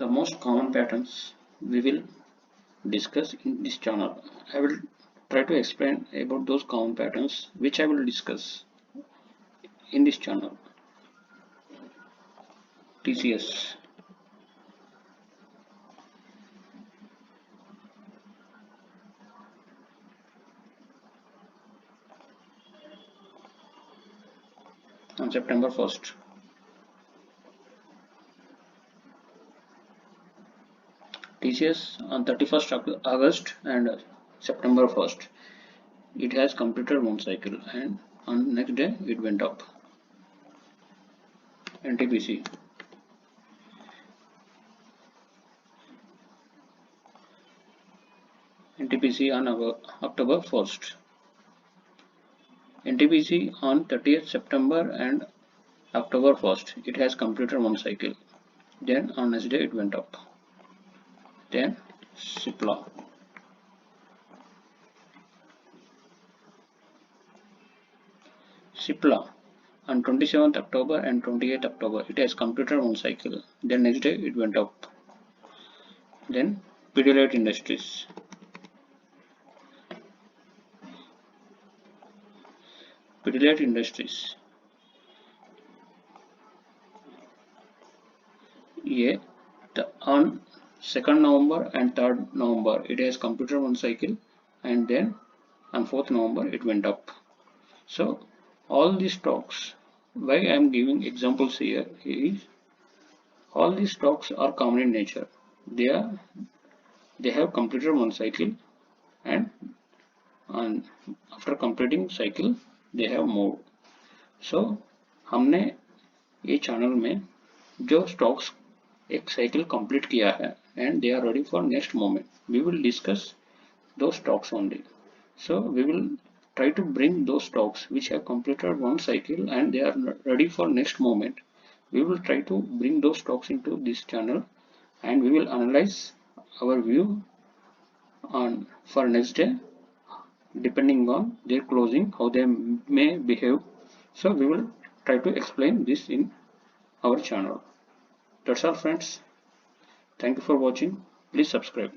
the most common patterns we will discuss in this channel. I will try to explain about those common patterns which I will discuss in this channel. TCS. On September 1st. TCS on 31st August and September 1st. It has completed one cycle and on next day it went up. NTPC. NTPC on October 1st. NTPC on 30th September and October 1st. It has completed one cycle. Then on next day it went up. Then Cipla. Cipla on 27th October and 28th October. It has completed one cycle. Then next day it went up. Then Pidilite Industries. Pidilite Industries. On 2nd November and 3rd November it has completed one cycle and then on 4th November it went up. So all these stocks, why I am giving examples here is all these stocks are common in nature. They have completed one cycle and after completing cycle they have moved. So हमने ये channel में जो stocks एक cycle complete किया है and they are ready for next moment, we will discuss those stocks only. So we will try to bring those stocks which have completed one cycle and they are ready for next moment. We will try to bring those stocks into this channel and we will analyze our view on for next day depending on their closing, how they may behave. So we will try to explain this in our channel. That's all friends. Thank you for watching. Please subscribe.